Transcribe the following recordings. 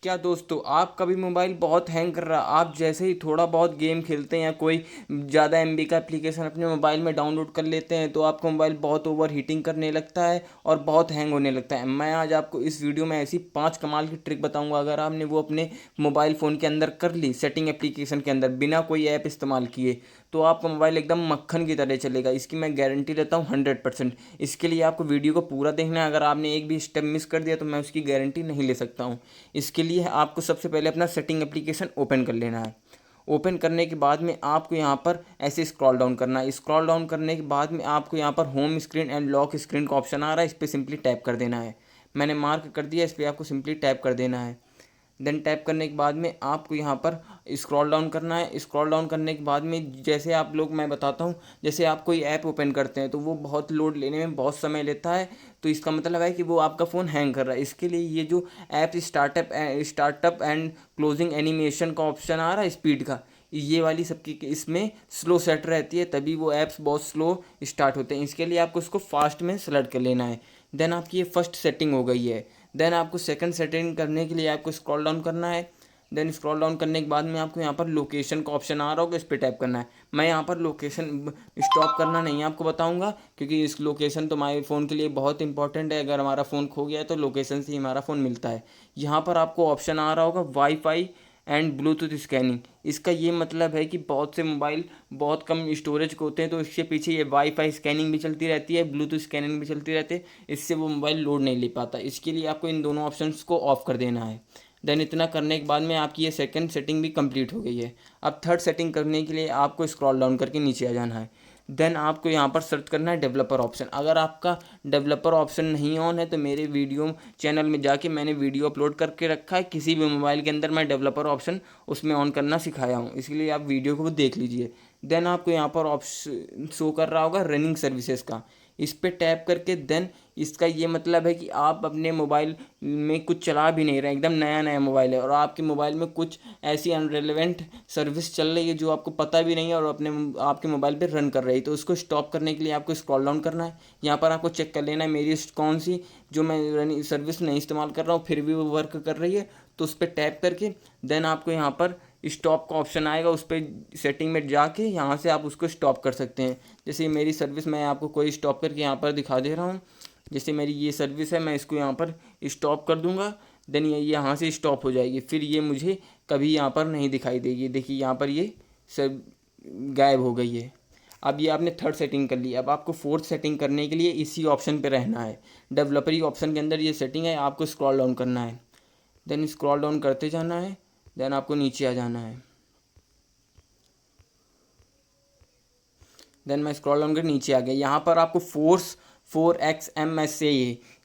क्या दोस्तों, आपका भी मोबाइल बहुत हैंग कर रहा है। आप जैसे ही थोड़ा बहुत गेम खेलते हैं या कोई ज़्यादा एमबी का एप्लीकेशन अपने मोबाइल में डाउनलोड कर लेते हैं तो आपका मोबाइल बहुत ओवर हीटिंग करने लगता है और बहुत हैंग होने लगता है। मैं आज आपको इस वीडियो में ऐसी 5 कमाल की ट्रिक बताऊंगा। अगर आपने वो अपने मोबाइल फ़ोन के अंदर कर ली, सेटिंग एप्लीकेशन के अंदर बिना कोई ऐप इस्तेमाल किए, तो आपका मोबाइल एकदम मक्खन की तरह चलेगा। इसकी मैं गारंटी लेता हूँ 100%। इसके लिए आपको वीडियो को पूरा देखना है। अगर आपने एक भी स्टेप मिस कर दिया तो मैं उसकी गारंटी नहीं ले सकता हूँ। इसके लिए आपको सबसे पहले अपना सेटिंग एप्लीकेशन ओपन कर लेना है। ओपन करने के बाद में आपको यहाँ पर ऐसे स्क्रॉल डाउन करना है। स्क्रॉल डाउन करने के बाद में आपको यहाँ पर home screen and lock screen का ऑप्शन आ रहा है, इस पर सिंपली टैप कर देना है। मैंने मार्क कर दिया, इस पर आपको सिंपली टैप कर देना है। देन टैप करने के बाद में आपको यहाँ पर स्क्रॉल डाउन करना है। स्क्रॉल डाउन करने के बाद में जैसे आप लोग, मैं बताता हूँ, जैसे आप कोई ऐप ओपन करते हैं तो वो बहुत लोड लेने में बहुत समय लेता है, तो इसका मतलब है कि वो आपका फ़ोन हैंग कर रहा है। इसके लिए ये जो app startup and closing animation का ऑप्शन आ रहा है स्पीड का, ये वाली सबकी इसमें स्लो सेट रहती है, तभी वो ऐप्स बहुत स्लो स्टार्ट होते हैं। इसके लिए आपको इसको फास्ट में सेलेक्ट कर लेना है। देन आपकी ये फर्स्ट सेटिंग हो गई है। देन आपको सेकंड सेटिंग करने के लिए आपको स्क्रॉल डाउन करना है। देन स्क्रॉल डाउन करने के बाद में आपको यहाँ पर लोकेशन का ऑप्शन आ रहा होगा, इस पर टैप करना है। मैं यहाँ पर लोकेशन स्टॉप करना नहीं आपको बताऊँगा, क्योंकि इस लोकेशन तो हमारे फ़ोन के लिए बहुत इंपॉर्टेंट है। अगर हमारा फ़ोन खो गया है तो लोकेशन से ही हमारा फ़ोन मिलता है। यहाँ पर आपको ऑप्शन आ रहा होगा वाईफाई एंड ब्लूटूथ स्कैनिंग। इसका ये मतलब है कि बहुत से मोबाइल बहुत कम स्टोरेज के होते हैं, तो इसके पीछे ये वाईफाई स्कैनिंग भी चलती रहती है, ब्लूटूथ स्कैनिंग भी चलती रहती है। इससे वो मोबाइल लोड नहीं ले पाता। इसके लिए आपको इन दोनों ऑप्शंस को ऑफ कर देना है। देन इतना करने के बाद में आपकी ये सेकंड सेटिंग भी कंप्लीट हो गई है। अब थर्ड सेटिंग करने के लिए आपको स्क्रॉल डाउन करके नीचे आ जाना है। देन आपको यहाँ पर सर्च करना है डेवलपर ऑप्शन। अगर आपका डेवलपर ऑप्शन नहीं ऑन है तो मेरे वीडियो चैनल में जाके मैंने वीडियो अपलोड करके रखा है। किसी भी मोबाइल के अंदर मैं डेवलपर ऑप्शन उसमें ऑन करना सिखाया हूँ, इसलिए आप वीडियो को देख लीजिए। देन आपको यहाँ पर ऑप्शन शो कर रहा होगा रनिंग सर्विसेज का, इस पर टैप करके देन इसका ये मतलब है कि आप अपने मोबाइल में कुछ चला भी नहीं रहे, एकदम नया नया मोबाइल है और आपके मोबाइल में कुछ ऐसी अनरेलेवेंट सर्विस चल रही है जो आपको पता भी नहीं है और अपने आपके मोबाइल पे रन कर रही है। तो उसको स्टॉप करने के लिए आपको स्क्रॉल डाउन करना है। यहाँ पर आपको चेक कर लेना है मेरी कौन सी जो मैं रनिंग सर्विस नहीं इस्तेमाल कर रहा हूँ फिर भी वो वर्क कर रही है, तो उस पर टैप करके देन आपको यहाँ पर स्टॉप का ऑप्शन आएगा, उस पर सेटिंग में जाके यहाँ से आप उसको स्टॉप कर सकते हैं। जैसे मेरी सर्विस मैं आपको कोई स्टॉप करके यहाँ पर दिखा दे रहा हूँ। जैसे मेरी ये सर्विस है, मैं इसको यहाँ पर स्टॉप कर दूंगा। देन ये यहाँ से स्टॉप हो जाएगी, फिर ये मुझे कभी यहाँ पर नहीं दिखाई देगी। देखिए यहाँ पर ये सब गायब हो गई है। अब ये आपने थर्ड सेटिंग कर ली। अब आपको फोर्थ सेटिंग करने के लिए इसी ऑप्शन पे रहना है। डेवलपरी ऑप्शन के अंदर ये सेटिंग है, आपको स्क्रॉल डाउन करना है। देन स्क्रॉल डाउन करते जाना है। देन आपको नीचे आ जाना है। देन मैं स्क्रॉल डाउन कर नीचे आ गया। यहाँ पर आपको फोर्स 4XMS से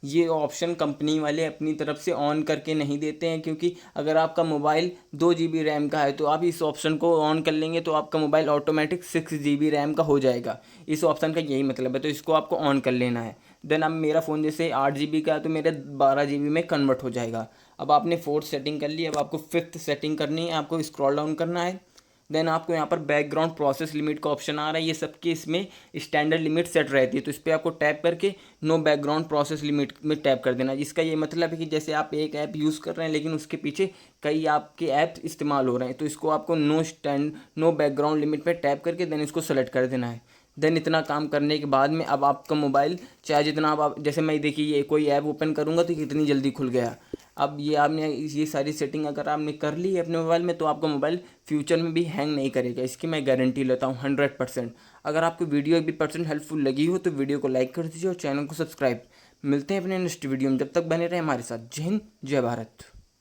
ये ऑप्शन कंपनी वाले अपनी तरफ से ऑन करके नहीं देते हैं, क्योंकि अगर आपका मोबाइल 2 GB रैम का है तो आप इस ऑप्शन को ऑन कर लेंगे तो आपका मोबाइल ऑटोमेटिक 6 GB रैम का हो जाएगा। इस ऑप्शन का यही मतलब है, तो इसको आपको ऑन कर लेना है। देन अब मेरा फ़ोन जैसे 8 GB का है तो मेरे 12 GB में कन्वर्ट हो जाएगा। अब आपने फोर्थ सेटिंग कर ली। अब आपको फिफ्थ सेटिंग करनी है। आपको स्क्रॉल डाउन करना है। देन आपको यहाँ पर बैकग्राउंड प्रोसेस लिमिट का ऑप्शन आ रहा है। ये सबके इसमें स्टैंडर्ड लिमिट सेट रहती है, तो इस पर आपको टैप करके नो बैकग्राउंड प्रोसेस लिमिट में टैप कर देना। इसका ये मतलब है कि जैसे आप एक ऐप यूज़ कर रहे हैं लेकिन उसके पीछे कई आपके ऐप इस्तेमाल हो रहे हैं, तो इसको आपको नो बैकग्राउंड लिमिट पर टैप करके देन इसको सेलेक्ट कर देना है। देन इतना काम करने के बाद में अब आपका मोबाइल चाहे जितना आप जैसे मैं देखिए ये कोई ऐप ओपन करूँगा तो कितनी जल्दी खुल गया। अब ये आपने ये सारी सेटिंग अगर आपने कर ली है अपने मोबाइल में तो आपका मोबाइल फ्यूचर में भी हैंग नहीं करेगा, इसकी मैं गारंटी लेता हूँ 100%। अगर आपको वीडियो भी परसेंट हेल्पफुल लगी हो तो वीडियो को लाइक कर दीजिए और चैनल को सब्सक्राइब। मिलते हैं अपने नेक्स्ट वीडियो में, जब तक बने रहे हमारे साथ। जय हिंद, जय भारत।